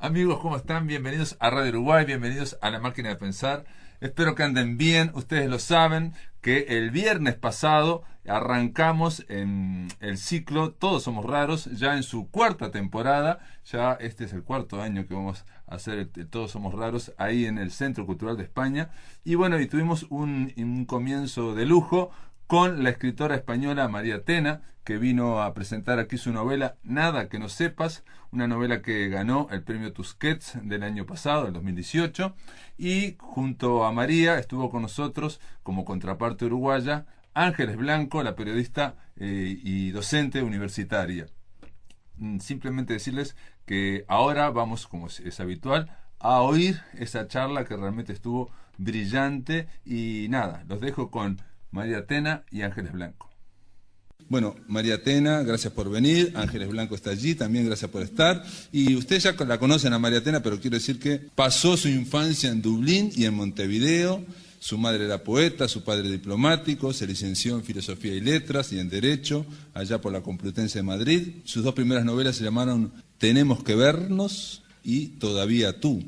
Amigos, ¿cómo están? Bienvenidos a Radio Uruguay, bienvenidos a La Máquina de Pensar. Espero que anden bien. Ustedes lo saben que el viernes pasado arrancamos en el ciclo Todos Somos Raros, ya en su cuarta temporada. Ya este es el cuarto año que vamos a hacer el Todos Somos Raros ahí en el Centro Cultural de España. Y bueno, y tuvimos un comienzo de lujo con la escritora española María Tena, que vino a presentar aquí su novela Nada que no sepas, una novela que ganó el premio Tusquets del año pasado, el 2018, y junto a María estuvo con nosotros como contraparte uruguaya Ángeles Blanco, la periodista y docente universitaria. Simplemente decirles que ahora vamos, como es habitual, a oír esa charla que realmente estuvo brillante. Y nada, los dejo con María Tena y Ángeles Blanco. Bueno, María Tena, gracias por venir. Ángeles Blanco está allí, también gracias por estar. Y ustedes ya la conocen a María Tena, pero quiero decir que pasó su infancia en Dublín y en Montevideo. Su madre era poeta, su padre diplomático, se licenció en Filosofía y Letras y en Derecho, allá por la Complutense de Madrid. Sus dos primeras novelas se llamaron Tenemos que vernos y Todavía tú.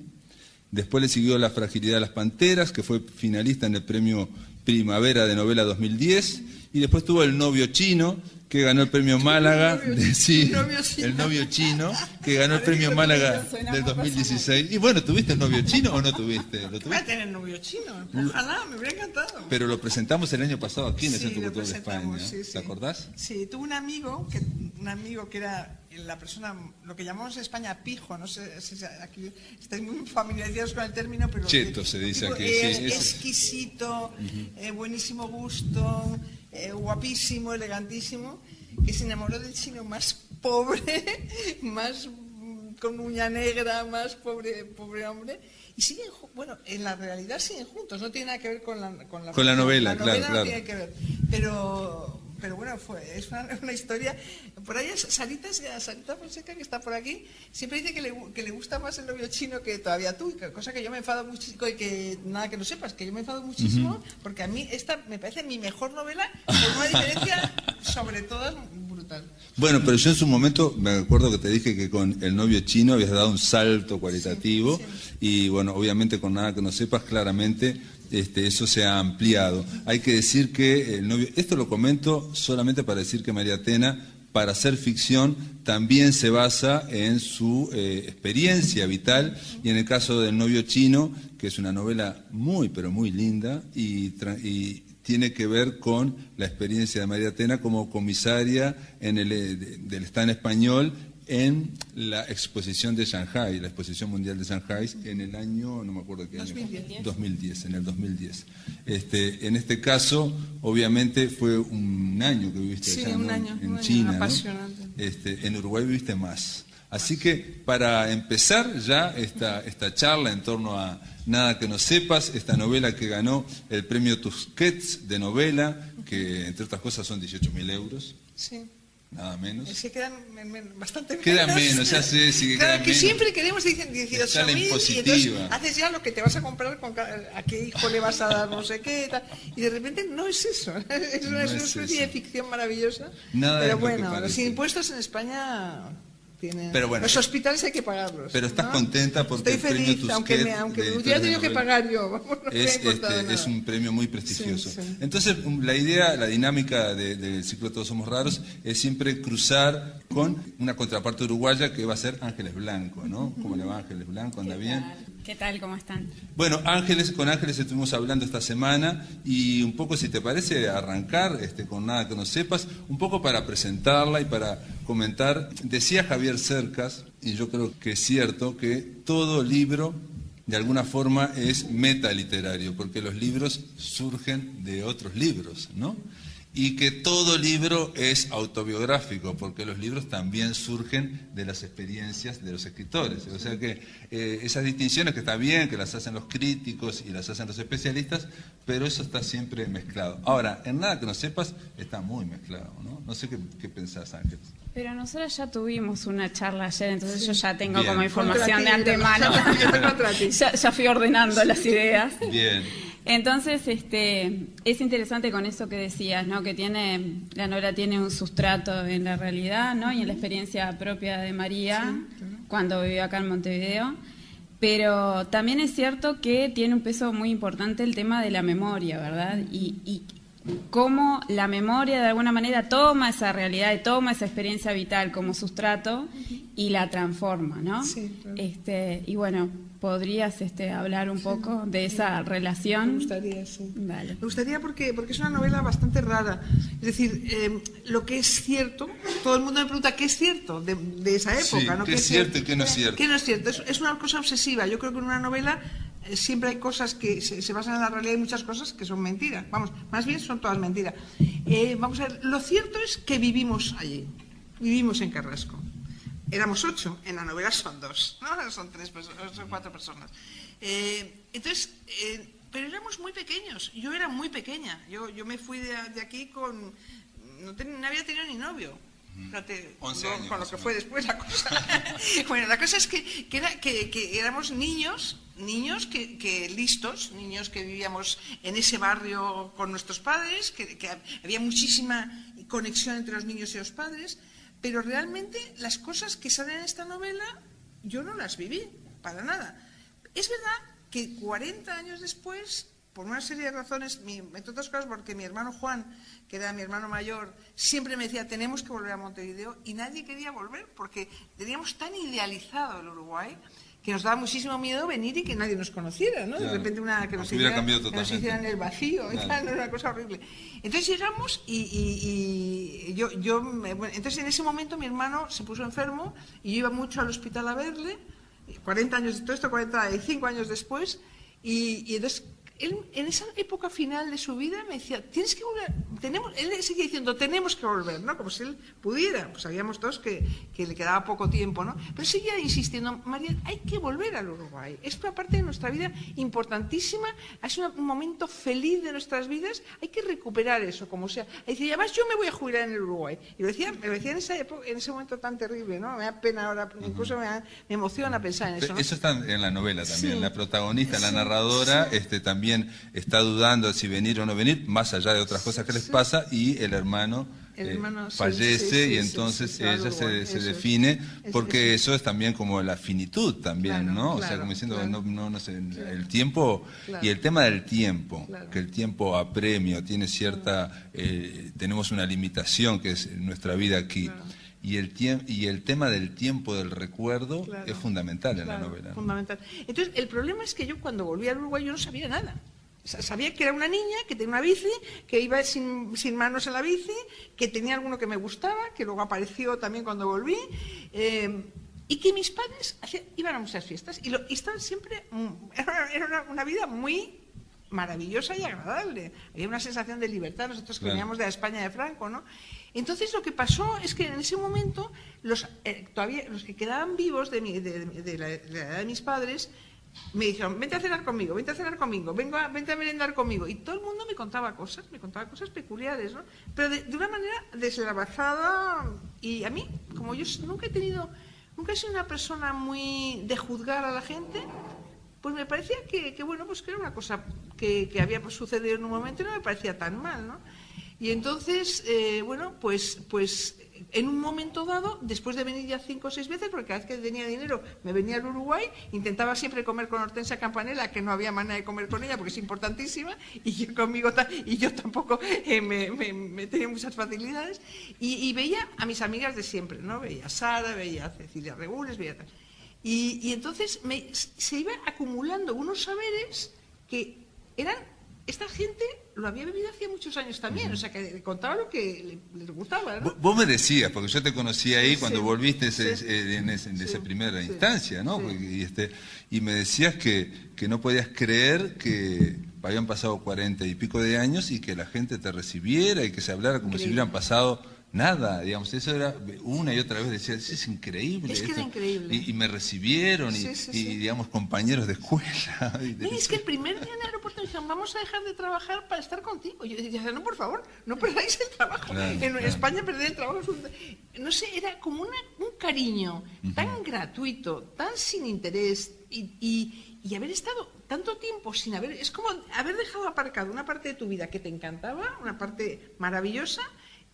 Después le siguió La fragilidad de las panteras, que fue finalista en el premio Primavera de Novela 2010, y después tuvo El novio chino, que ganó el premio Málaga, el novio chino, que ganó el premio Málaga del 2016. Y bueno, ¿tuviste el novio chino o no tuviste? ¿Lo tuviste? Voy a tener novio chino, ojalá, me hubiera encantado. Pero lo presentamos el año pasado aquí en el Centro Cultural de España, sí. ¿te acordás? Sí, tuve un amigo que era la persona, lo que llamamos en España pijo, no sé si aquí estáis muy familiarizados con el término, pero... Cheto se dice aquí. Es exquisito, buenísimo gusto, guapísimo, elegantísimo, que se enamoró del chino más pobre, más con uña negra, más pobre hombre, y siguen, bueno, en la realidad siguen juntos, no tiene nada que ver con la novela, la novela claro. No tiene que ver, pero bueno, es una historia. Por ahí Sarita Fonseca, que está por aquí, siempre dice que le gusta más el novio chino que Todavía tú, cosa que yo me enfado muchísimo, y que nada que no sepas, que yo me enfado muchísimo, porque a mí esta me parece mi mejor novela, con una diferencia sobre todas brutal. Bueno, pero yo en su momento me acuerdo que te dije que con El novio chino habías dado un salto cualitativo, sí. Y bueno, obviamente con Nada que no sepas, claramente eso se ha ampliado. Hay que decir que el novio, esto lo comento solamente para decir que María Tena, para hacer ficción, también se basa en su experiencia vital, y en el caso del novio chino, que es una novela muy, pero muy linda, y tiene que ver con la experiencia de María Tena como comisaria del Estado español en la exposición de Shanghái, la exposición mundial de Shanghái, en el año, no me acuerdo qué año. 2010, en el 2010. En este caso, obviamente, fue un año que viviste allá, un año, en China, apasionante. ¿no? En Uruguay viviste más. Así que, para empezar ya esta charla en torno a Nada que no sepas, esta novela que ganó el premio Tusquets de novela, que entre otras cosas son 18.000 euros. Sí. Nada menos. Es que quedan bastante menos. Quedan menos, ya sé, sí que claro, quedan que menos. Siempre queremos, dicen 18.000, y entonces haces ya lo que te vas a comprar, a qué hijo le vas a dar, no sé qué, tal, y de repente no es eso. Es una especie de ficción maravillosa. Nada. Pero bueno, los impuestos en España... Pero bueno, los hospitales hay que pagarlos. Pero estás contenta porque estoy feliz, el premio Tusquets, aunque me hubiera tenido que pagar yo. Vamos, no es un premio muy prestigioso. Sí. Entonces, la dinámica del ciclo Todos Somos Raros es siempre cruzar con una contraparte uruguaya que va a ser Ángeles Blanco, ¿no? ¿Cómo le va, Ángeles Blanco? ¿Anda bien? ¿Qué tal? ¿Cómo están? Bueno, con Ángeles estuvimos hablando esta semana, y un poco, si te parece, arrancar con Nada que no sepas, un poco para presentarla y para comentar. Decía Javier Cercas, y yo creo que es cierto, que todo libro de alguna forma es metaliterario, porque los libros surgen de otros libros, ¿no? Y que todo libro es autobiográfico, porque los libros también surgen de las experiencias de los escritores. O sea que esas distinciones, que está bien, que las hacen los críticos y las hacen los especialistas, pero eso está siempre mezclado. Ahora, en Nada que no sepas, está muy mezclado, ¿no? No sé qué pensás, Ángeles. Pero nosotros ya tuvimos una charla ayer, entonces yo ya tengo bien. Como información de antemano. ya fui ordenando las ideas. Bien. Entonces, es interesante con eso que decías, ¿no? Que la novela tiene un sustrato en la realidad, ¿no? Y en la experiencia propia de María, cuando vivió acá en Montevideo. Pero también es cierto que tiene un peso muy importante el tema de la memoria, ¿verdad? Y cómo la memoria de alguna manera toma esa realidad y toma esa experiencia vital como sustrato y la transforma, ¿no? Sí, claro. Y bueno, ¿podrías hablar un poco de esa relación? Me gustaría, sí. Vale. Me gustaría porque es una novela bastante rara. Es decir, lo que es cierto, todo el mundo me pregunta qué es cierto de esa época, Sí, ¿no? ¿qué es cierto y qué no es cierto? ¿Qué no es cierto? Es una cosa obsesiva. Yo creo que en una novela siempre hay cosas que se basan en la realidad y muchas cosas que son mentiras. Vamos, más bien son todas mentiras. Vamos a ver, lo cierto es que vivimos allí, vivimos en Carrasco. Éramos 8, en la novela son 2, ¿no? Son 4 personas. Entonces, pero éramos muy pequeños, yo era muy pequeña, yo me fui de aquí con... No había tenido ni novio. Fíjate, 11 años, con lo que fue después la cosa. Bueno, la cosa es que éramos niños que listos, niños que vivíamos en ese barrio con nuestros padres, que había muchísima conexión entre los niños y los padres, pero realmente las cosas que salen en esta novela yo no las viví, para nada. Es verdad que 40 años después, por una serie de razones, entre otras cosas porque mi hermano Juan, que era mi hermano mayor, siempre me decía, tenemos que volver a Montevideo, y nadie quería volver porque teníamos tan idealizado el Uruguay que nos daba muchísimo miedo venir y que nadie nos conociera, ¿no? Claro. De repente que nos hicieran el vacío, y tal, era una cosa horrible. Entonces llegamos entonces en ese momento mi hermano se puso enfermo y yo iba mucho al hospital a verle, 40 años de todo esto, 45 años después, y entonces él, en esa época final de su vida, me decía, tienes que volver, él seguía diciendo, tenemos que volver, ¿no? Como si él pudiera, pues sabíamos todos que le quedaba poco tiempo, ¿no? Pero seguía insistiendo, María, hay que volver al Uruguay, es una parte de nuestra vida importantísima, es un momento feliz de nuestras vidas, hay que recuperar eso, como sea. Y decía, además yo me voy a jubilar en el Uruguay. Y me lo decía en esa época, en ese momento tan terrible, ¿no? Me da pena ahora, incluso me emociona pensar en eso, ¿no? Eso está en la novela también, Sí. la protagonista, la Sí, narradora, sí. También está dudando si venir o no venir, más allá de otras cosas que les pasa, y el hermano, fallece, y entonces ella se define, porque eso es también como la finitud también, Claro, ¿no? O claro, sea, como diciendo, claro. no sé, Claro. el tiempo, Claro. y el tema del tiempo, Claro. que el tiempo apremia, tiene cierta, tenemos una limitación que es nuestra vida aquí. Claro. Y el tema del tiempo del recuerdo Claro. es fundamental en Claro, la novela, ¿no? fundamental. Entonces, el problema es que yo cuando volví al Uruguay yo no sabía nada. Sabía que era una niña, que tenía una bici, que iba sin manos en la bici, que tenía alguno que me gustaba, que luego apareció también cuando volví, y que mis padres iban a muchas fiestas y estaban siempre... Era una vida muy maravillosa y agradable. Había una sensación de libertad, nosotros que Claro. veníamos de la España de Franco, ¿no? Entonces lo que pasó es que en ese momento todavía los que quedaban vivos de la edad de mis padres me dijeron, vente a cenar conmigo, vente a merendar conmigo, y todo el mundo me contaba cosas peculiares, ¿no? Pero de una manera deslavazada, y a mí, como yo nunca he sido una persona muy de juzgar a la gente, pues me parecía que bueno, pues que era una cosa que había sucedido en un momento y no me parecía tan mal, ¿no? Y entonces, bueno, pues en un momento dado, después de venir ya 5 o 6 veces, porque cada vez que tenía dinero me venía al Uruguay, intentaba siempre comer con Hortensia Campanella, que no había manera de comer con ella porque es importantísima, y yo tampoco me tenía muchas facilidades, y veía a mis amigas de siempre, ¿no? Veía a Sara, veía a Cecilia Regules, veía tal. Y entonces se iban acumulando unos saberes que eran... Esta gente lo había vivido hacía muchos años también, o sea, que contaba lo que les gustaba, ¿no? Vos me decías, porque yo te conocí ahí cuando Sí. volviste Sí. en esa primera Sí. instancia, ¿no? Sí. Y me decías que no podías creer que habían pasado 40 y pico de años y que la gente te recibiera y que se hablara como si Increíble. hubieran pasado nada, digamos. Eso era una y otra vez, decía, es increíble. Es que era esto". increíble. Y me recibieron, Sí, y, sí, y, sí. digamos, compañeros de escuela. No, y es que el primer día en el aeropuerto me dijeron, vamos a dejar de trabajar para estar contigo. Y yo decía, no, por favor, no perdáis el trabajo. Claro, En claro. España perder el trabajo es no sé, era como un cariño tan gratuito, tan sin interés, y haber estado tanto tiempo sin es como haber dejado aparcado una parte de tu vida que te encantaba, una parte maravillosa,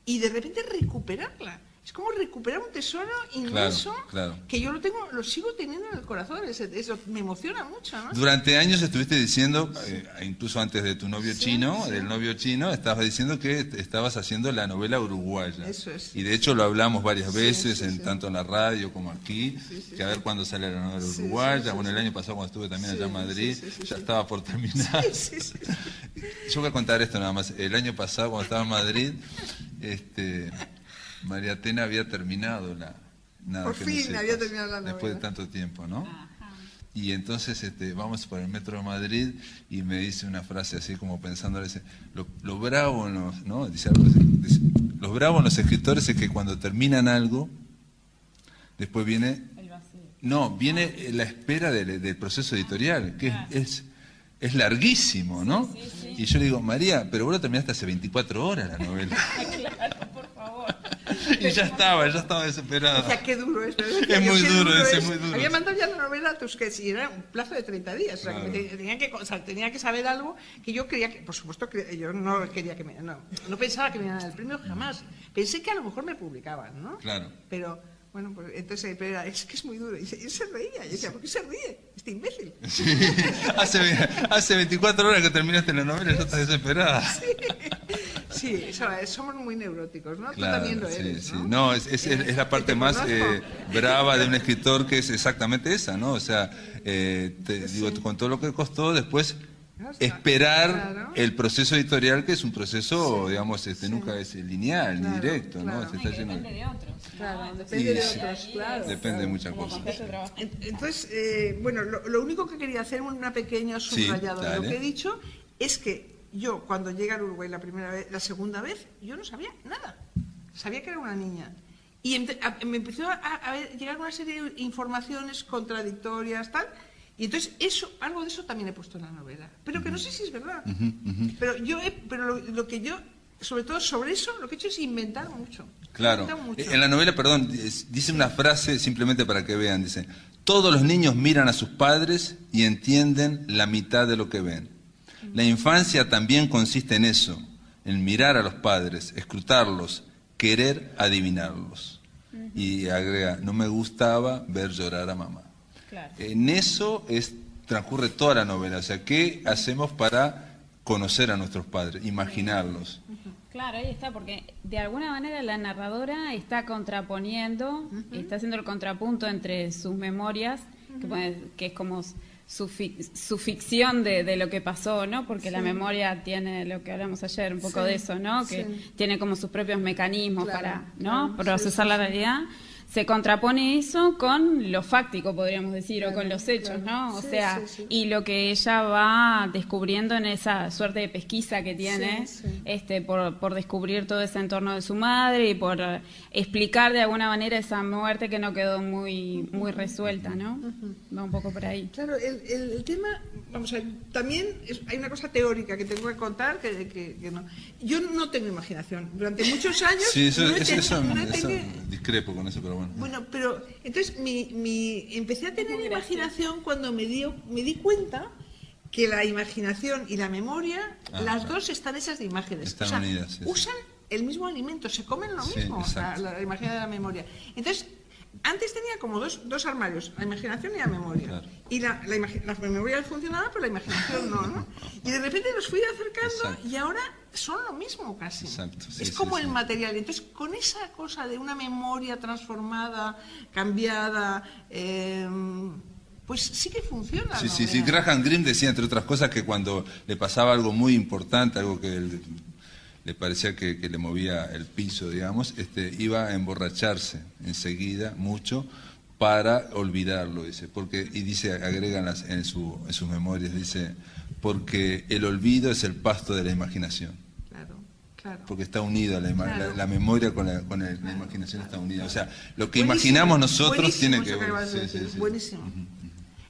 y de repente recuperarla. Es como recuperar un tesoro inmenso claro. que yo lo sigo teniendo en el corazón. Eso me emociona mucho, ¿no? Durante años estuviste diciendo, incluso antes de tu novio chino, sí. del novio chino, estabas diciendo que estabas haciendo la novela uruguaya. Eso es. Y de hecho lo hablamos varias veces, sí. tanto en la radio como aquí, que a ver cuándo sale la novela uruguaya. Bueno, el año pasado cuando estuve también allá en Madrid, ya estaba por terminar. Sí. Yo voy a contar esto nada más. El año pasado cuando estaba en Madrid, María Atena había terminado Por fin había terminado la novela. Después de tanto tiempo, ¿no? Ajá. Y entonces vamos por el metro de Madrid y me dice una frase así como pensando, dice, lo bravo, ¿no? Dice algo así, dice, los bravos en los escritores es que cuando terminan algo, después viene... El vacío. No, viene la espera del proceso editorial, que es larguísimo, ¿no? Sí. Y yo le digo, María, pero vos lo terminaste hace 24 horas la novela. Claro, por favor. Y ya estaba desesperada. O sea, qué duro es. Es muy duro. Había mandado ya la novela a Tusquets y era un plazo de 30 días. Claro. O sea, tenía que saber algo que yo creía que, por supuesto, yo no quería que no pensaba que me dieran el premio jamás. Pensé que a lo mejor me publicaban, ¿no? Claro. Pero, bueno, pues entonces, pero es que es muy duro. Y él se reía. Y decía, ¿por qué se ríe? Este imbécil. Sí. Hace 24 horas que terminaste la novela y ya estás desesperada. Sí, somos muy neuróticos, ¿no? Claro, tú también lo eres, sí. ¿no? No, es la parte más brava de un escritor, que es exactamente esa, ¿no? O sea, digo, con todo lo que costó, después esperar el proceso editorial, que es un proceso, digamos, nunca es lineal ni directo, ¿no? Está lleno depende de otros. Claro, depende de otros, claro. Depende de muchas cosas. Entonces, bueno, lo único que quería hacer, una pequeña subrayado de lo que he dicho, es que yo, cuando llegué al Uruguay la segunda vez, yo no sabía nada. Sabía que era una niña. Y me empezó a llegar una serie de informaciones contradictorias, tal. Y entonces algo de eso también he puesto en la novela. Pero que no sé si es verdad. Pero lo que yo, sobre todo sobre eso, lo que he hecho es inventar mucho. Claro. En la novela, perdón, dice una frase simplemente para que vean. Dice, todos los niños miran a sus padres y entienden la mitad de lo que ven. La infancia también consiste en eso, en mirar a los padres, escrutarlos, querer adivinarlos. Y agrega, no me gustaba ver llorar a mamá. Claro. En eso transcurre toda la novela. O sea, ¿qué hacemos para conocer a nuestros padres, imaginarlos? Claro, ahí está, porque de alguna manera la narradora está contraponiendo, está haciendo el contrapunto entre sus memorias, que es como su ficción de lo que pasó, ¿no? Porque la memoria tiene lo que hablamos ayer, un poco de eso, ¿no? Que tiene como sus propios mecanismos para, ¿no? Procesar la realidad. Se contrapone eso con lo fáctico, podríamos decir, o con los hechos, ¿no? O sea, y lo que ella va descubriendo en esa suerte de pesquisa que tiene, por descubrir todo ese entorno de su madre y por explicar de alguna manera esa muerte que no quedó muy resuelta, ¿no? Va un poco por ahí. Claro, el tema, vamos a ver, también hay una cosa teórica que tengo que contar, que no. Yo no tengo imaginación. Durante muchos años... Sí, eso discrepo con eso, pero bueno, pero entonces empecé a tener imaginación cuando me di cuenta que la imaginación y la memoria, las dos están hechas de imágenes. Están unidas. Usan el mismo alimento, se comen lo mismo, la imaginación y la memoria. Entonces, antes tenía como dos armarios, la imaginación y la memoria. Claro. Y la memoria funcionaba, pero la imaginación no. Y de repente los fui acercando y ahora son lo mismo casi. Exacto, es como el material. Entonces, con esa cosa de una memoria transformada, cambiada, pues sí que funciona. Sí. Graham Greene decía, entre otras cosas, que cuando le pasaba algo muy importante, algo que le parecía que le movía el piso, digamos, iba a emborracharse enseguida, mucho, para olvidarlo, dice, agregan en sus memorias, dice, porque el olvido es el pasto de la imaginación. Claro. Porque está unido, la memoria con la imaginación está unida. O sea, lo que imaginamos nosotros tiene que ver. Buenísimo.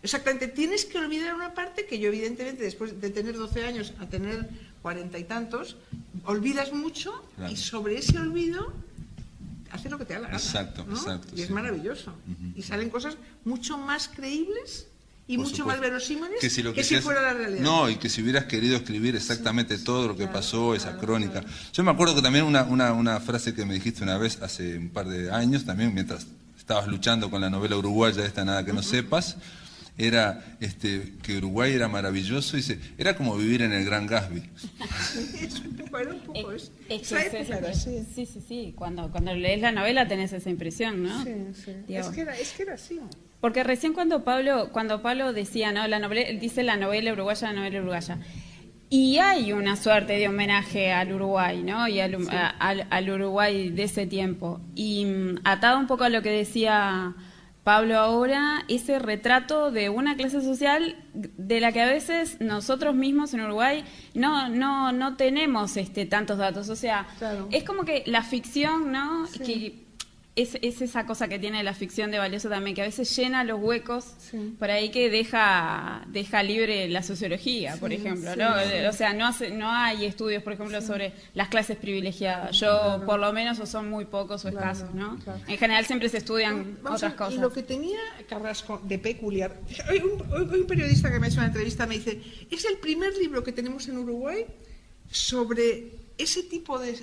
Exactamente, tienes que olvidar una parte que yo evidentemente después de tener 12 años a tener 40 y tantos, olvidas mucho y sobre ese olvido haces lo que te da la gana. Exacto. Y es maravilloso. Y salen cosas mucho más creíbles y por mucho supuesto. más verosímiles que si, lo que si quisieras- fuera la realidad. No, y que si hubieras querido escribir exactamente todo lo que Claro, pasó, esa claro, crónica. claro. Yo me acuerdo que también una frase que me dijiste una vez hace un par de años, también mientras estabas luchando con la novela uruguaya esta Nada que no sepas, era que Uruguay era maravilloso, y dice, era como vivir en el Gran Gatsby. Era un poco eso. Es Esa que época era así. sí. Cuando lees la novela tenés esa impresión, ¿no? Sí, sí. Digo, Es que era así. porque recién cuando Pablo decía, ¿no? Dice la novela uruguaya. Y hay una suerte de homenaje al Uruguay, ¿no? Y al Uruguay de ese tiempo. Y atado un poco a lo que decía Pablo ahora, ese retrato de una clase social de la que a veces nosotros mismos en Uruguay no tenemos tantos datos. O sea, Claro. es como que la ficción, ¿no? Sí. Que es esa cosa que tiene la ficción de valioso también, que a veces llena los huecos Sí. por ahí que deja libre la sociología, por ejemplo, sí, ¿no? sí. O sea, no hay estudios, por ejemplo, sobre las clases privilegiadas. Yo, por lo menos, o son muy pocos o Claro, escasos, ¿no? claro. En general siempre se estudian Vamos otras a ver, cosas. Y lo que tenía Carrasco de peculiar. Hoy un periodista que me ha hecho una entrevista me dice: es el primer libro que tenemos en Uruguay sobre ese tipo de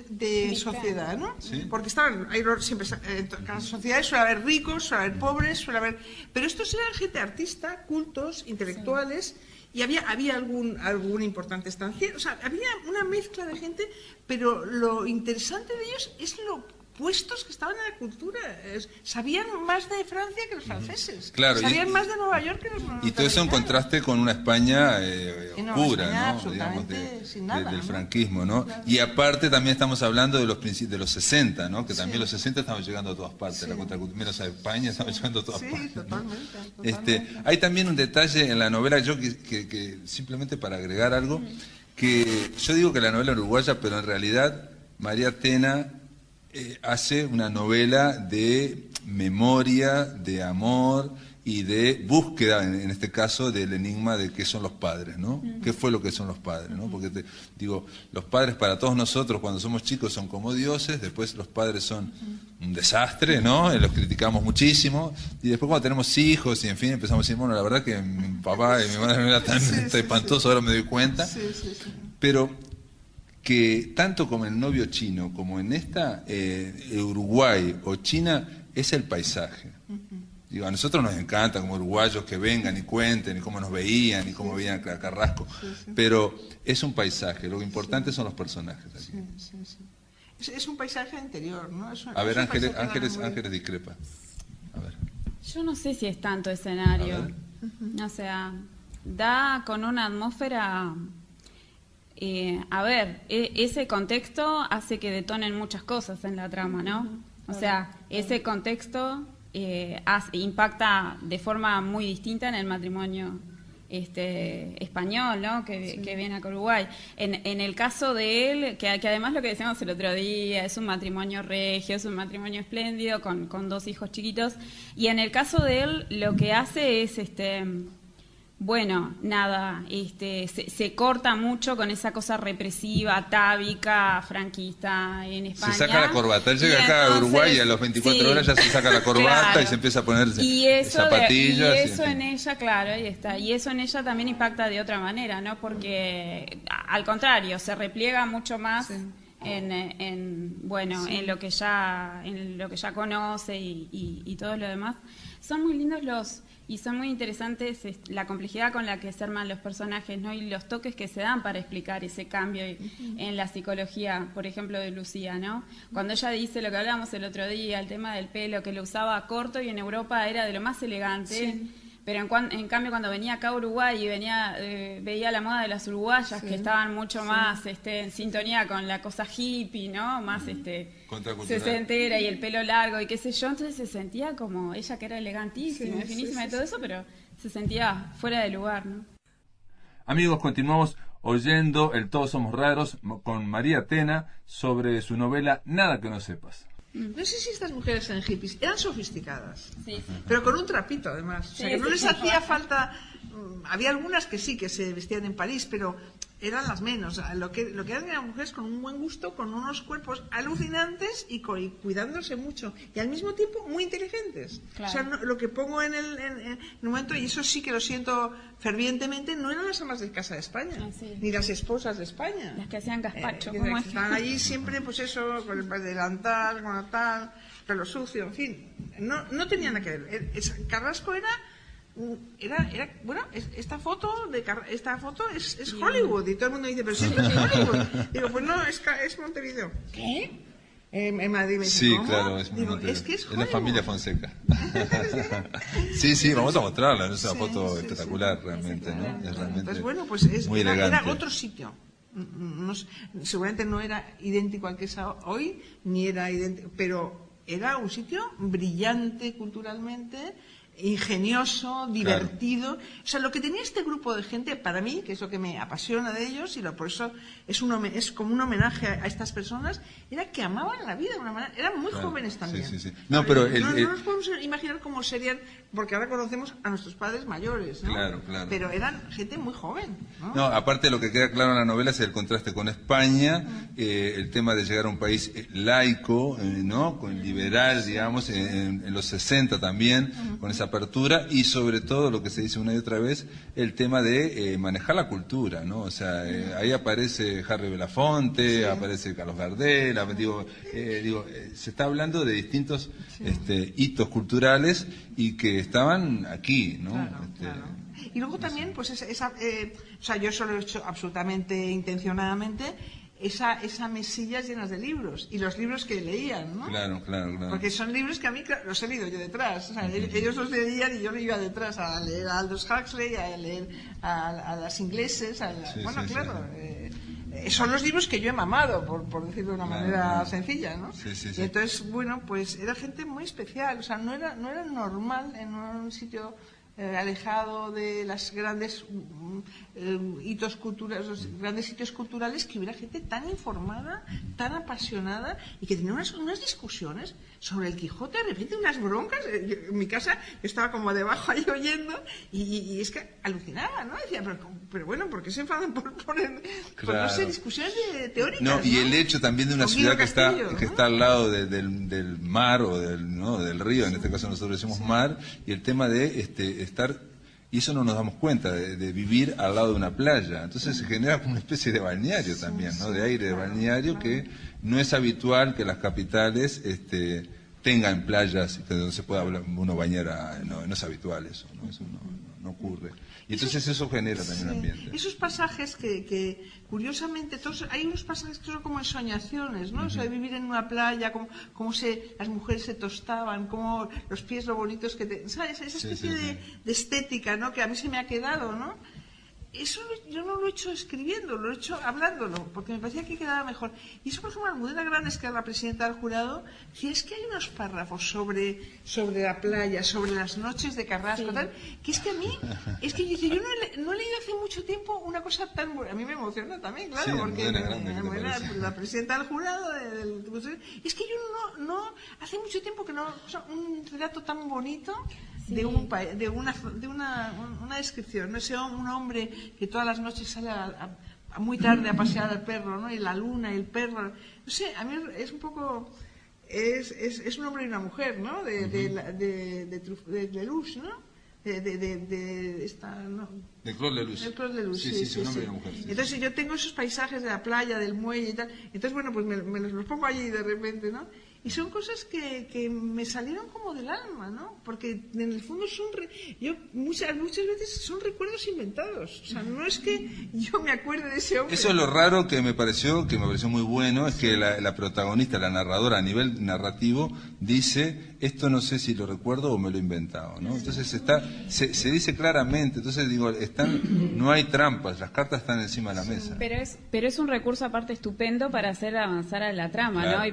sociedad, ¿no? Sí. Porque siempre en cada sociedad suele haber ricos, suele haber pobres, suele haber. Pero estos eran gente artista, cultos, intelectuales. Y había algún importante extranjero. O sea, había una mezcla de gente, pero lo interesante de ellos es lo puestos que estaban en la cultura. Sabían más de Francia que los franceses. Claro, Sabían más de Nueva York que los Y todo eso en norteamericanos. contraste con una España No, oscura, España ¿no? absolutamente sin nada, del ¿no? franquismo, ¿no? Claro. Y aparte también estamos hablando de de los 60, ¿no? Que también Sí. los 60 estaban llegando a todas partes, Sí. la contracultura, menos a España, estaban llegando a todas Sí, partes. ¿no? totalmente. Hay también un detalle en la novela, yo que simplemente para agregar algo, que yo digo que la novela uruguaya, pero en realidad María Tena hace una novela de memoria, de amor y de búsqueda, en este caso, del enigma de qué son los padres, ¿no? ¿Qué fue lo que son los padres, ¿no? Porque digo, los padres para todos nosotros cuando somos chicos son como dioses, después los padres son un desastre, ¿no? Los criticamos muchísimo, y después cuando tenemos hijos y en fin empezamos a decir, bueno, la verdad que mi papá y mi madre no era tan espantoso, ahora me doy cuenta, pero que tanto como en El novio chino como en esta, Uruguay o China es el paisaje. Digo, a nosotros nos encanta como uruguayos que vengan y cuenten y cómo nos veían y cómo veían a Carrasco, pero es un paisaje, lo importante son los personajes. Aquí. Es un paisaje interior, ¿no? A ver, Ángeles discrepa. A ver. Yo no sé si es tanto escenario. O sea, da con una atmósfera... ese contexto hace que detonen muchas cosas en la trama, ¿no? O sea, ese contexto impacta de forma muy distinta en el matrimonio español, ¿no? Que viene acá a Uruguay. En el caso de él, que además lo que decíamos el otro día, es un matrimonio regio, es un matrimonio espléndido, con 2 hijos chiquitos, y en el caso de él lo que hace es bueno, nada, se corta mucho con esa cosa represiva, atávica, franquista en España. Se saca la corbata. Él llega Y acá a entonces, Uruguay y a los 24 horas ya se saca la corbata claro. y se empieza a ponerse Eso zapatillas. y eso en ella, claro, ahí está. Y eso en ella también impacta de otra manera, ¿no? Porque, al contrario, se repliega mucho más en lo que ya conoce y todo lo demás. Son muy lindos y son muy interesantes la complejidad con la que se arman los personajes, ¿no? Y los toques que se dan para explicar ese cambio en la psicología, por ejemplo, de Lucía, ¿no? Cuando ella dice lo que hablábamos el otro día, el tema del pelo, que lo usaba corto y en Europa era de lo más elegante, pero en cambio cuando venía acá a Uruguay y veía la moda de las uruguayas, que estaban mucho más en sintonía con la cosa hippie, ¿no? Más sesentera y el pelo largo y qué sé yo, entonces se sentía como ella que era elegantísima, finísima y todo eso, pero se sentía fuera de lugar, ¿no? Amigos, continuamos oyendo el Todos Somos Raros con María Tena sobre su novela Nada que no sepas. No sé si estas mujeres eran hippies, eran sofisticadas, Sí. pero con un trapito además. O sea, que no les hacía falta. Había algunas que sí, que se vestían en París, pero eran las menos. Lo que eran mujeres con un buen gusto, con unos cuerpos alucinantes y cuidándose mucho. Y al mismo tiempo muy inteligentes. Claro. O sea, lo que pongo en el momento, y eso sí que lo siento fervientemente, no eran las amas de casa de España, ni las esposas de España. Las que hacían gazpacho. Que estaban allí siempre, pues eso, con el delantal, con la tal, pelo sucio, en fin. No tenía nada que ver. Carrasco era bueno, esta foto es Hollywood, y todo el mundo dice, pero si es Hollywood. Digo, pues no, es Montevideo. ¿Qué? En Madrid me dice, sí, ¿cómo? claro, Digo, es que es la familia Fonseca. sí, vamos a mostrarla, es una foto espectacular, realmente, ¿no? Es realmente entonces, bueno, pues muy elegante. Era otro sitio. Seguramente no era idéntico al que es hoy, ni era idéntico, pero era un sitio brillante culturalmente, ingenioso, divertido. Claro. O sea, lo que tenía este grupo de gente, para mí, que es lo que me apasiona de ellos, y por eso es como un homenaje a estas personas, era que amaban la vida de una manera. Eran muy jóvenes también. Sí. No, pero no nos podemos imaginar cómo serían, porque ahora conocemos a nuestros padres mayores, ¿no? Claro. Pero eran gente muy joven, ¿no? No, aparte lo que queda claro en la novela es el contraste con España, el tema de llegar a un país laico, ¿no? Con liberal, digamos, en los 60 también, con esa apertura, y sobre todo lo que se dice una y otra vez, el tema de manejar la cultura, ¿no? O sea, ahí aparece Harry Belafonte, aparece Carlos Gardel, se está hablando de distintos hitos culturales y que estaban aquí, ¿no? Claro. Y luego también, pues o sea, yo eso lo he hecho absolutamente intencionadamente, esa mesillas llenas de libros, y los libros que leían, ¿no? Claro. Porque son libros que a mí los he leído yo detrás. O sea, ellos los leían y yo lo iba detrás a leer a Aldous Huxley, a leer a las ingleses, claro. Son los libros que yo he mamado, por decirlo de una manera sencilla, ¿no? Y entonces, bueno, pues era gente muy especial. O sea, no era normal en un sitio alejado de las grandes hitos culturales, los grandes sitios culturales, que hubiera gente tan informada, tan apasionada, y que tenía unas discusiones sobre el Quijote, de repente unas broncas. En mi casa yo estaba como debajo ahí oyendo, y es que alucinaba, ¿no? Decía, pero bueno, ¿por qué se enfadan por no sé, discusiones teóricas? No, y el hecho también de una ciudad que está al lado del mar o del río, en este caso nosotros decimos mar, y el tema de estar, y eso no nos damos cuenta, de vivir al lado de una playa. Entonces se genera como una especie de balneario también, ¿no? De aire de balneario, que no es habitual que las capitales tengan playas donde se pueda uno bañar, no es habitual eso, ¿no? Eso no ocurre. Y entonces eso genera también un ambiente. Esos pasajes que curiosamente, hay unos pasajes que son como ensoñaciones, ¿no? O sea, de vivir en una playa, cómo las mujeres se tostaban, cómo los pies, lo bonitos que ¿sabes? Esa especie de estética, ¿no? Que a mí se me ha quedado, ¿no? Eso yo no lo he hecho escribiendo, lo he hecho hablándolo, porque me parecía que quedaba mejor. Y eso, por ejemplo, Almudena Grandes, que era la presidenta del jurado, decía, es que hay unos párrafos sobre la playa, sobre las noches de Carrasco, tal, que es que a mí, yo no he leído hace mucho tiempo una cosa tan buena. A mí me emociona también, claro, porque la presidenta del jurado, es que yo no hace mucho tiempo que no, o sea, un relato tan bonito de una descripción, no sé, un hombre que todas las noches sale muy tarde a pasear al perro, ¿no? Y la luna y el perro, no sé, a mí es un poco, es un hombre y una mujer, ¿no? De Lelouch, ¿no? De Claude Lelouch. De Claude Lelouch, sí, un hombre y una mujer. Entonces yo tengo esos paisajes de la playa, del muelle y tal, entonces bueno, pues me los pongo allí de repente, ¿no? Y son cosas que me salieron como del alma, ¿no? Porque en el fondo muchas veces son recuerdos inventados. O sea, no es que yo me acuerde de ese hombre. Eso es lo raro que me pareció muy bueno, es que la protagonista, la narradora, a nivel narrativo, dice, esto no sé si lo recuerdo o me lo he inventado, ¿no? Entonces se dice claramente, entonces digo, no hay trampas, las cartas están encima de la mesa. Pero es un recurso aparte estupendo para hacer avanzar a la trama, claro, ¿no?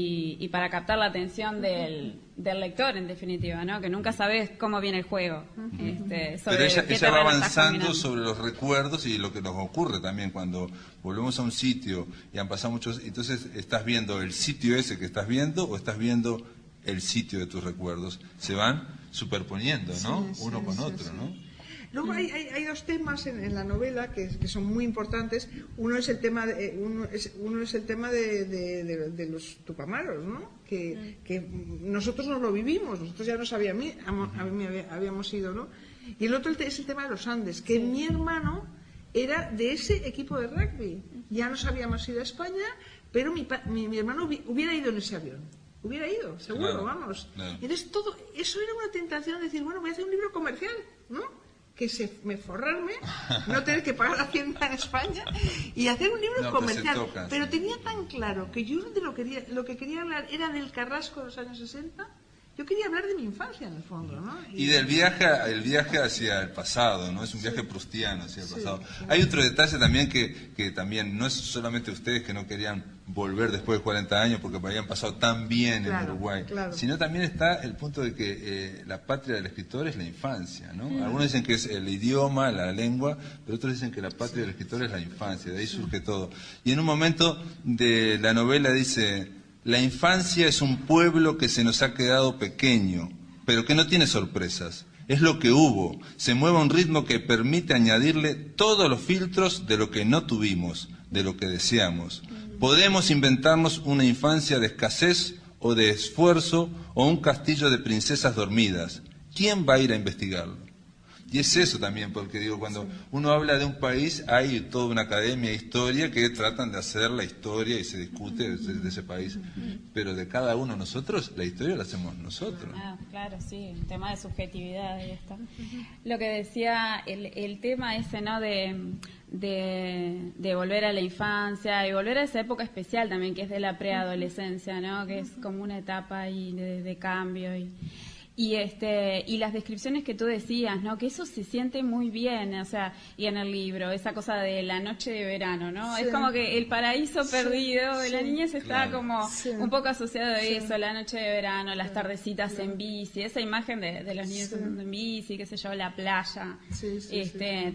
Y para captar la atención del lector, en definitiva, ¿no? Que nunca sabes cómo viene el juego. Pero ella va avanzando sobre los recuerdos y lo que nos ocurre también cuando volvemos a un sitio y han pasado muchos... Entonces, ¿estás viendo el sitio ese que estás viendo o estás viendo el sitio de tus recuerdos? Se van superponiendo, ¿no? Uno con otro, ¿no? Luego hay dos temas en la novela que son muy importantes. Uno es el tema de, de los tupamaros, ¿no? Que nosotros no lo vivimos, nosotros ya nos habíamos ido, ¿no? Y el otro es el tema de los Andes, que mi hermano era de ese equipo de rugby. Ya nos habíamos ido a España, pero mi hermano hubiera ido en ese avión. Hubiera ido, seguro, claro, vamos. Claro. Entonces, todo eso era una tentación de decir, bueno, voy a hacer un libro comercial, ¿no? Que forrarme, no tener que pagar Hacienda en España y hacer un libro comercial. Pero tenía tan claro que yo de lo que quería hablar era del Carrasco de los años 60. Yo quería hablar de mi infancia, en el fondo, ¿no? Y del viaje hacia el pasado, ¿no? Es un viaje proustiano hacia el pasado. Sí. Hay otro detalle también que también no es solamente ustedes que no querían volver después de 40 años porque habían pasado tan bien en Uruguay, sino también está el punto de que la patria del escritor es la infancia, ¿no? Algunos dicen que es el idioma, la lengua, pero otros dicen que la patria del escritor es la infancia, de ahí surge todo. Y en un momento de la novela dice: la infancia es un pueblo que se nos ha quedado pequeño, pero que no tiene sorpresas. Es lo que hubo. Se mueve a un ritmo que permite añadirle todos los filtros de lo que no tuvimos, de lo que deseamos. Podemos inventarnos una infancia de escasez o de esfuerzo o un castillo de princesas dormidas. ¿Quién va a ir a investigarlo? Y es eso también, porque digo, cuando uno habla de un país, hay toda una academia de historia que tratan de hacer la historia y se discute de ese país. Pero de cada uno de nosotros, la historia la hacemos nosotros. Ah, claro, sí, el tema de subjetividad, ahí está. Lo que decía, el tema ese, ¿no? De volver a la infancia y volver a esa época especial también, que es de la preadolescencia, ¿no? Que es como una etapa ahí de cambio y las descripciones que tú decías, ¿no? Que eso se siente muy bien, o sea, y en el libro, esa cosa de la noche de verano, ¿no? Sí. Es como que el paraíso perdido de la niñez está como un poco asociado a eso, la noche de verano, las tardecitas en bici, esa imagen de los niños andando en bici, qué sé yo, la playa,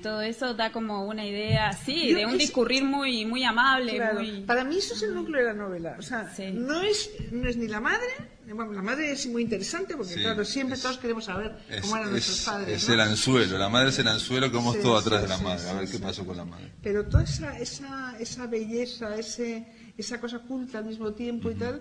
todo eso da como una idea, de un discurrir muy, muy amable. Claro. Para mí eso es el núcleo de la novela, o sea, no es ni la madre. Bueno, la madre es muy interesante porque, claro, siempre todos queremos saber cómo eran nuestros padres. Es el anzuelo, la madre es el anzuelo que vamos todos atrás de la madre, a ver qué pasó con la madre. Pero toda esa belleza, esa cosa oculta al mismo tiempo y tal,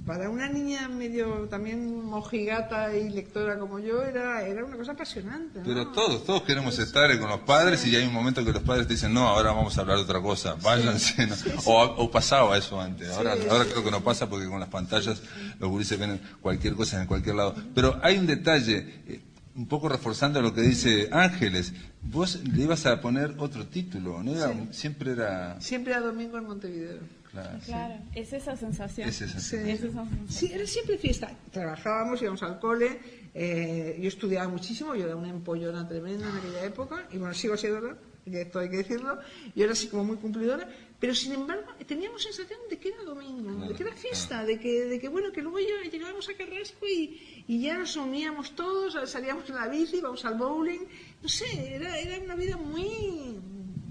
para una niña medio también mojigata y lectora como yo, era una cosa apasionante, ¿no? Pero todos queremos estar con los padres y hay un momento que los padres te dicen, no, ahora vamos a hablar de otra cosa, váyanse, ¿no? O pasaba eso antes, ahora creo que no pasa porque con las pantallas los gurises ven cualquier cosa en cualquier lado. Pero hay un detalle, un poco reforzando lo que dice Ángeles, vos le ibas a poner otro título, ¿no? Siempre era Domingo en Montevideo. Claro, es esa sensación. Sí, era siempre fiesta. Trabajábamos, íbamos al cole, yo estudiaba muchísimo, yo era una empollona tremenda en aquella época, y bueno, sigo siendo, esto hay que decirlo, yo era así como muy cumplidora, pero sin embargo teníamos sensación de que era domingo, de que era fiesta, de que bueno, que luego llegábamos a Carrasco y ya nos uníamos todos, salíamos en la bici, íbamos al bowling, no sé, era una vida muy...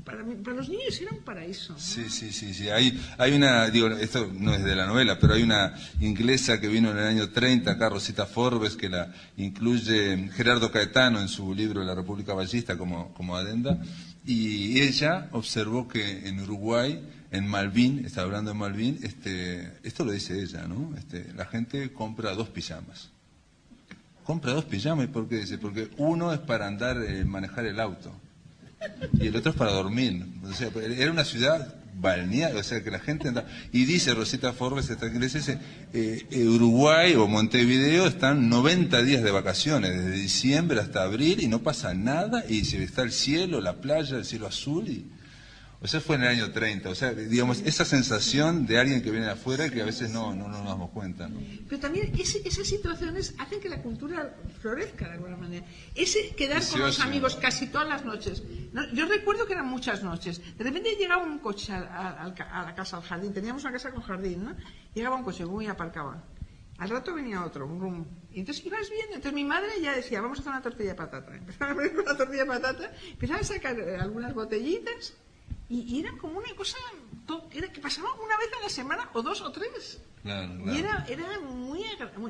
Para los niños era un paraíso, ¿no? Sí. Hay una, digo, esto no es de la novela, pero hay una inglesa que vino en el año 30, acá, Rosita Forbes, que la incluye Gerardo Caetano en su libro La República Ballista como adenda, y ella observó que en Uruguay, en Malvin, está hablando de Malvin, esto lo dice ella, ¿no? La gente compra 2 pijamas. Compra 2 pijamas, ¿por qué dice? Porque uno es para andar, manejar el auto. Y el otro es para dormir. O sea, era una ciudad balnearia, o sea que la gente anda. Y dice Rosita Forbes, esta inglesa, Uruguay o Montevideo están 90 días de vacaciones, desde diciembre hasta abril, y no pasa nada, y está el cielo, la playa, el cielo azul, o sea, fue en el año 30, o sea, digamos, esa sensación de alguien que viene de afuera que a veces no nos damos cuenta, ¿no? Pero también esas situaciones hacen que la cultura florezca de alguna manera. Ese quedar con los amigos casi todas las noches. ¿No? Yo recuerdo que eran muchas noches. De repente llegaba un coche a la casa, al jardín. Teníamos una casa con jardín, ¿no? Llegaba un coche, y aparcaba. Al rato venía otro, y entonces ibas viendo. Entonces mi madre ya decía, vamos a hacer una tortilla de patata. Empezaba a poner una tortilla de patata, empezaba a sacar algunas botellitas. Y era como una cosa que pasaba una vez a la semana, o 2 o 3. Claro, Y era muy,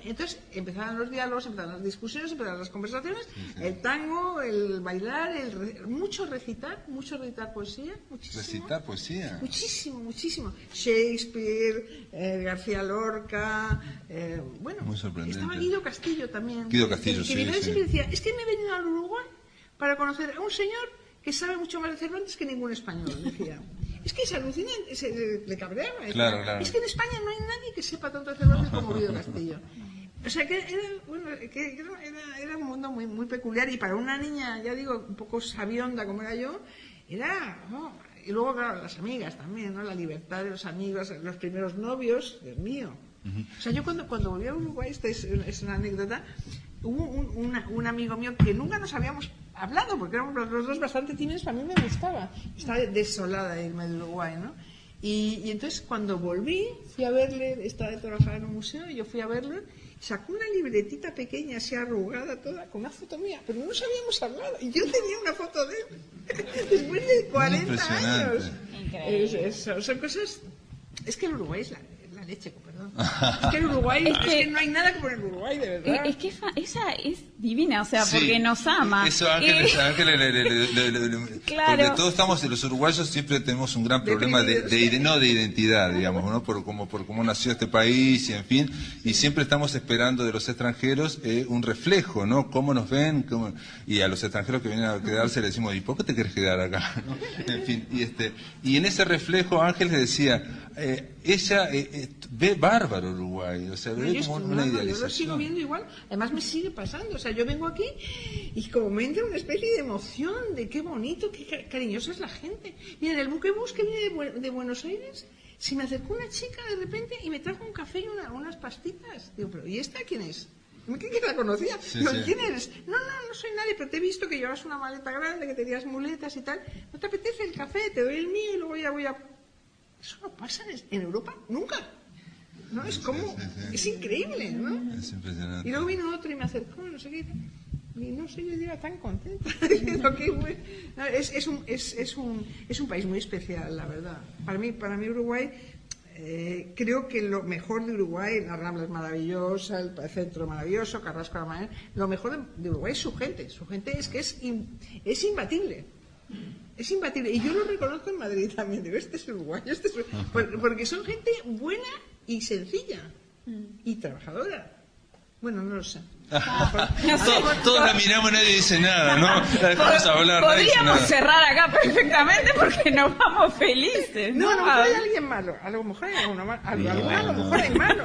entonces empezaban los diálogos, empezaban las discusiones, empezaban las conversaciones, el tango, el bailar, mucho recitar poesía, muchísimo. ¿Recitar poesía? Muchísimo. Shakespeare, García Lorca, bueno, muy sorprendente. Estaba Guido Castillo también. Guido Castillo, que sí. siempre decía, es que me he venido al Uruguay para conocer a un señor que sabe mucho más de Cervantes que ningún español, decía. Es que es alucinante, le cabreaba. Claro. Es que en España no hay nadie que sepa tanto de Cervantes como Guido Castillo. O sea que era un mundo muy, muy peculiar, y para una niña, ya digo, un poco sabionda como era yo, era... Oh, y luego, claro, las amigas también, ¿no? La libertad de los amigos, los primeros novios, Dios mío. O sea, yo cuando volví a Uruguay, esta es una anécdota, hubo un amigo mío que nunca nos habíamos hablado, porque éramos los dos bastante tímidos, a mí me gustaba. Estaba desolada de irme de Uruguay, ¿no? Y entonces cuando volví, fui a verle, estaba de trabajar en un museo, y yo fui a verle, sacó una libretita pequeña, así arrugada toda, con una foto mía, pero no nos habíamos hablado, y yo tenía una foto de él, después de 40 años. Increíble. Son cosas... Es que el Uruguay es la leche, perdón. Es que el Uruguay, es que no hay nada como el Uruguay, de verdad. Es que ella es divina, o sea, porque nos ama. Eso, Ángeles, claro. Porque todos estamos, los uruguayos siempre tenemos un gran problema de identidad, digamos, ¿no? Por cómo nació este país, y en fin, y siempre estamos esperando de los extranjeros un reflejo, ¿no? Cómo nos ven, y a los extranjeros que vienen a quedarse le decimos, ¿y por qué te querés quedar acá? ¿No? En fin, y en ese reflejo Ángeles decía, ella ve bárbaro Uruguay, o sea, ve como una idealización. Yo lo sigo viendo igual, además me sigue pasando, o sea, yo vengo aquí y como me entra una especie de emoción de qué bonito, qué cariñosa es la gente. Mira, en el buquebús que viene de Buenos Aires, se me acercó una chica de repente y me trajo un café y unas pastitas. Digo, pero ¿y esta quién es? ¿Me creí que la conocía? ¿Quién eres? No soy nadie, pero te he visto que llevas una maleta grande, que tenías muletas y tal. ¿No te apetece el café? Te doy el mío y luego ya voy a... Eso no pasa en Europa nunca. ¿No? Es como... Es increíble, ¿no? Es impresionante. Y luego vino otro y me acercó, no sé qué. Y no sé, yo iba tan contenta. Diciendo que es un país muy especial, la verdad. Para mí Uruguay, creo que lo mejor de Uruguay, la Rambla es maravillosa, el centro maravilloso, Carrasco la Mayor, lo mejor de Uruguay es su gente. Su gente es que es imbatible. Es imbatible. Y yo lo reconozco en Madrid también. Digo, este es Uruguay. Porque son gente buena y sencilla. Y trabajadora. Bueno, no lo sé. Todos la miramos, nadie dice nada, ¿no? La dejamos hablar. Podríamos cerrar acá perfectamente porque nos vamos felices. No, a lo mejor hay alguien malo. A lo mejor hay alguno malo. A lo mejor hay malo.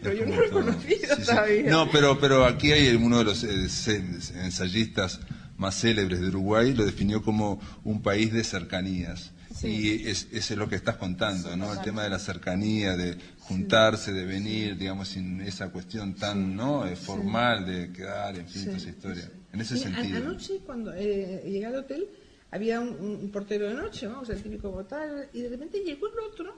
Pero yo no lo he conocido todavía. No, pero aquí hay uno de los ensayistas más célebres de Uruguay, lo definió como un país de cercanías. Sí. Y ese es lo que estás contando, ¿no? El tema de la cercanía, de juntarse, de venir, digamos, sin esa cuestión tan formal de quedar, en fin, toda esa historia. En ese sentido. Anoche, cuando llegué al hotel, había un portero de noche, ¿no? O sea, el típico botal, y de repente llegó el otro,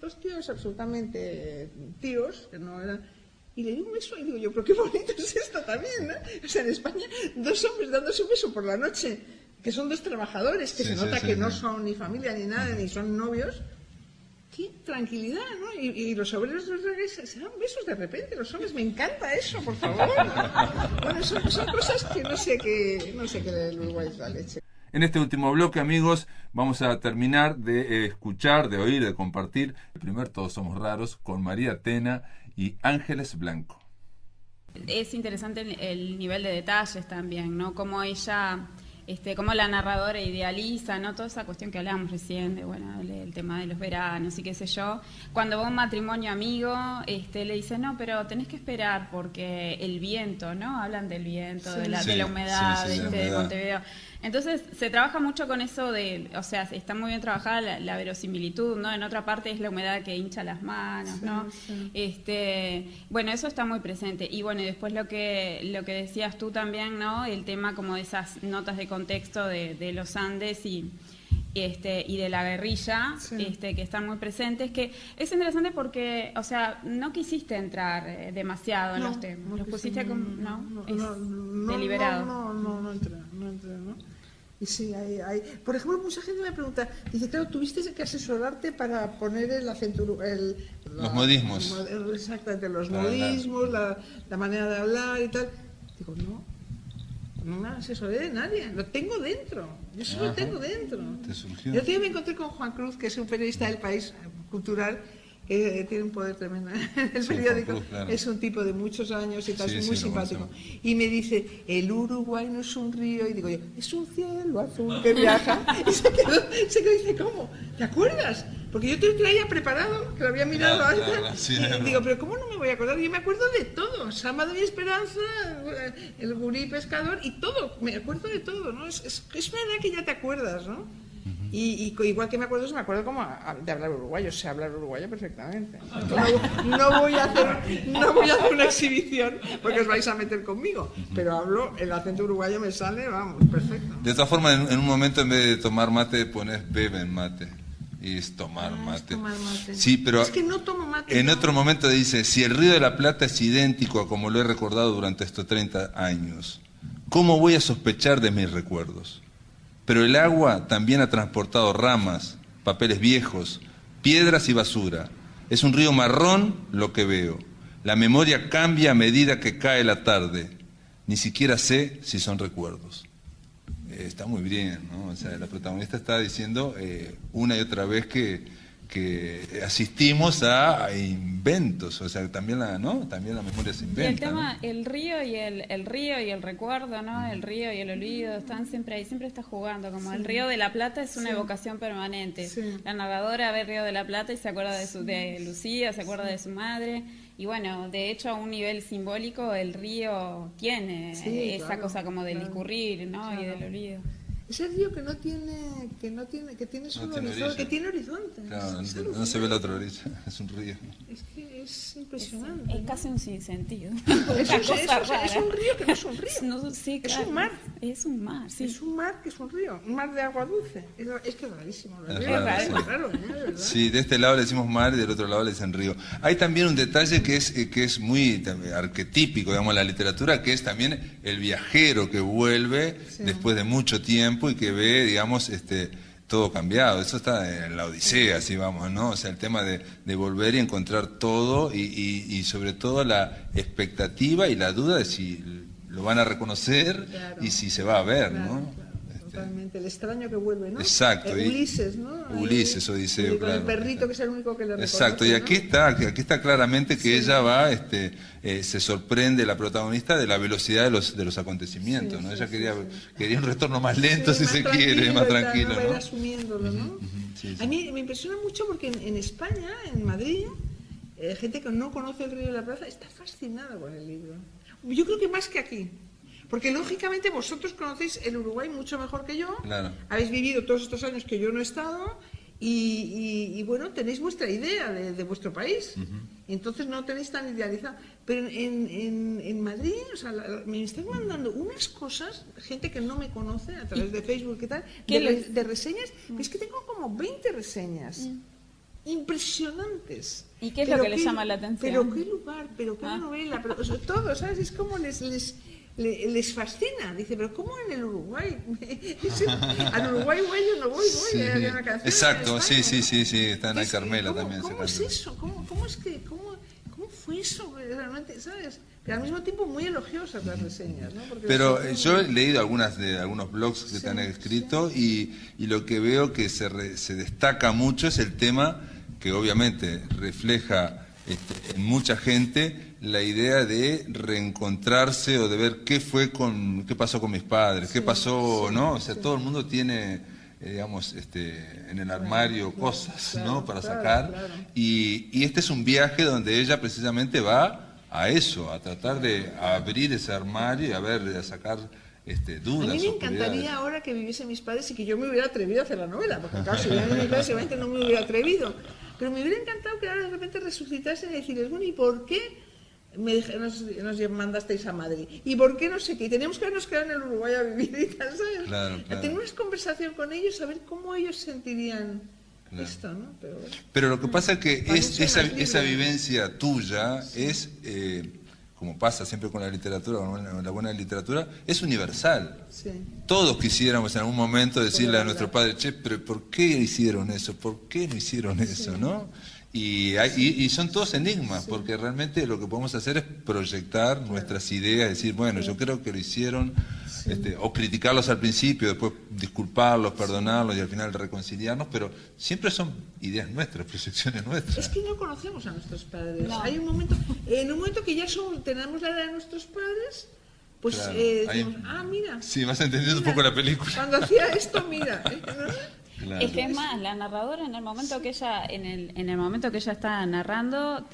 dos tíos absolutamente tíos, que no eran... Y le di un beso y digo yo, pero qué bonito es esto también, ¿no? O sea, en España, dos hombres dándose un beso por la noche, que son dos trabajadores, que se nota que no son ni familia ni nada, ni son novios. Qué tranquilidad, ¿no? Y los obreros se dan besos de repente, los hombres, me encanta eso, por favor. Bueno, son cosas que no sé qué el Uruguay es la leche. En este último bloque, amigos, vamos a terminar de escuchar, de oír, de compartir. Primero, Todos Somos Raros, con María Tena y Ángeles Blanco. Es interesante el nivel de detalles también, ¿no? Cómo ella, cómo la narradora idealiza, ¿no? Toda esa cuestión que hablábamos recién, de, bueno, el tema de los veranos y qué sé yo. Cuando va a un matrimonio amigo, le dice, no, pero tenés que esperar porque el viento, ¿no? Hablan del viento, de la humedad, de Montevideo. Entonces se trabaja mucho con eso o sea, está muy bien trabajada la verosimilitud, ¿no? En otra parte es la humedad que hincha las manos, ¿no? Bueno, eso está muy presente. Y bueno, y después lo que decías tú también, ¿no? El tema como de esas notas de contexto de los Andes y de la guerrilla, que están muy presentes, que es interesante porque, o sea, no quisiste entrar demasiado en los temas, los pusiste como, deliberado. No entré, ¿no? Y sí, por ejemplo, mucha gente me pregunta, dice, claro, tuviste que asesorarte para poner el acento, los modismos. Exactamente, los modismos, la manera de hablar y tal. Digo, no me asesoré de nadie, lo tengo dentro, yo sí lo tengo dentro. ¿Te surgió? El otro día me encontré con Juan Cruz, que es un periodista del País cultural, que tiene un poder tremendo en el periódico, Cruz, claro. es un tipo de muchos años y tal, Sí, es muy sí, lo simpático. conocemos. Y me dice, el Uruguay no es un río, y digo yo, es un cielo azul que viaja. Y se quedó y dice, ¿cómo? ¿Te acuerdas? Porque yo te lo traía preparado, que lo había mirado Claro, antes, claro, sí, y digo, pero ¿cómo no me voy a acordar? Yo me acuerdo de todo, Sábado y Esperanza, el gurí pescador, y todo, me acuerdo de todo, ¿no? Es una edad que ya te acuerdas, ¿no? Y igual que me acuerdo como de hablar uruguayo, sé hablar uruguayo perfectamente. No voy a hacer una exhibición porque os vais a meter conmigo, pero hablo, el acento uruguayo me sale, vamos, perfecto. De todas formas, en un momento en vez de tomar mate pones beben mate. Y es tomar mate. Es tomar mate. Sí, pero es que no tomo mate. en ¿no? otro momento dice, si el Río de la Plata es idéntico a como lo he recordado durante estos 30 años, ¿cómo voy a sospechar de mis recuerdos? Pero el agua también ha transportado ramas, papeles viejos, piedras y basura. Es un río marrón lo que veo. La memoria cambia a medida que cae la tarde. Ni siquiera sé si son recuerdos. Está muy bien, ¿no? O sea, la protagonista está diciendo una y otra vez que asistimos a inventos, o sea, también la memoria se inventa. Y el tema, ¿no? el río y el recuerdo, ¿no? El río y el olvido están siempre ahí, siempre está jugando, como el Río de la Plata es una evocación permanente. Sí. La narradora ve el Río de la Plata y se acuerda de Lucía, se acuerda de su madre. Y bueno, de hecho, a un nivel simbólico, el río tiene esa claro, cosa como del discurrir, ¿no? Claro. Y del olvido. Ese río que tiene solo horizonte, orilla. que tiene horizonte. Claro, Es no se ve la otra orilla, es un río. Es que es impresionante. Es casi un sinsentido. Es un río que no es un río. No, sí, Es claro. un mar. Es un mar, sí. Es un mar que es un río, un mar de agua dulce. Es que es rarísimo. Es Es raro, sí. raro, ¿no? De verdad. Sí, de este lado le decimos mar y del otro lado le dicen río. Hay también un detalle que es muy arquetípico, digamos, en la literatura, que es también el viajero que vuelve después de mucho tiempo y que ve, digamos, todo cambiado. Eso está en la Odisea, así vamos, ¿no? O sea, el tema de volver y encontrar todo y sobre todo la expectativa y la duda de si lo van a reconocer Claro. y si se va a ver, Claro, ¿no? claro, totalmente. El extraño que vuelve, ¿no? Exacto. Ulises, ¿no? Ulises, Odiseo, y con el claro. perrito que es el único que le reconoce. Exacto, y ¿no? aquí está claramente que ella va, se sorprende la protagonista de la velocidad de los acontecimientos, Sí, ¿no? sí, Ella sí, quería un retorno más lento, si más se quiere, más y tal, tranquilo, Va a ir ¿no? asumiéndolo, ¿no? Sí, sí. A mí me impresiona mucho porque en España, en Madrid, gente que no conoce el Río de la Plata está fascinada con el libro. Yo creo que más que aquí. Porque lógicamente vosotros conocéis el Uruguay mucho mejor que yo. Claro. Habéis vivido todos estos años que yo no he estado y bueno, tenéis vuestra idea de vuestro país. Y entonces no tenéis tan idealizado. Pero en Madrid, o sea, me están mandando unas cosas, gente que no me conoce a través de Facebook y tal, de reseñas. Es que tengo como 20 reseñas. Impresionantes. ¿Y qué es lo que les llama la atención? Pero qué lugar, pero qué novela, pero, o sea, todo, ¿sabes? Es como les fascina. Dice, pero ¿cómo en el Uruguay? Al Uruguay, güey, yo no voy. Sí. Hay una canción Exacto, en sí, España, sí, sí, está en ¿no? Carmela ¿Cómo, también. ¿Cómo es eso? ¿Cómo fue eso? Realmente, ¿sabes? Pero al mismo tiempo muy elogiosas las reseñas, ¿no? Porque Pero yo he leído algunos blogs que te han Sí, escrito y lo que veo que se destaca mucho es el tema que obviamente refleja en mucha gente la idea de reencontrarse o de ver qué pasó con mis padres, qué pasó, ¿no? O sea, todo el mundo tiene, digamos, en el armario cosas, ¿no? Para sacar. Claro. Y este es un viaje donde ella precisamente va a eso, a tratar de abrir ese armario y a sacar dudas. A mí me oscuridades. encantaría ahora que viviesen mis padres y que yo me hubiera atrevido a hacer la novela, porque claro, si vivieran mis padres seguramente no me hubiera atrevido. Pero me hubiera encantado que ahora de repente resucitasen y decirles, bueno, ¿y por qué nos mandasteis a Madrid? ¿Y por qué no sé qué? Y teníamos que habernos quedado en el Uruguay a vivir y tal, ¿sabes? Claro. Tener una conversación con ellos, a ver cómo ellos sentirían esto, ¿no? Pero lo que pasa es que Parece esa más libre. vivencia tuya es como pasa siempre con la literatura, con la buena literatura, es universal. Sí. Todos quisiéramos en algún momento decirle a nuestro padre, che, pero ¿por qué hicieron eso? ¿Por qué no hicieron eso? ¿No? Y son todos enigmas, porque realmente lo que podemos hacer es proyectar nuestras ideas, decir, bueno, yo creo que lo hicieron, o criticarlos al principio, después disculparlos, perdonarlos y al final reconciliarnos, pero siempre son ideas nuestras, proyecciones nuestras. Es que no conocemos a nuestros padres. No. Hay un momento, en un momento que ya tenemos la edad de nuestros padres, pues Claro, decimos, mira. Sí, vas entendiendo un poco la película. Cuando hacía esto, mira. Claro. Es que es más, la narradora en el momento que ella, en el momento que ella está narrando,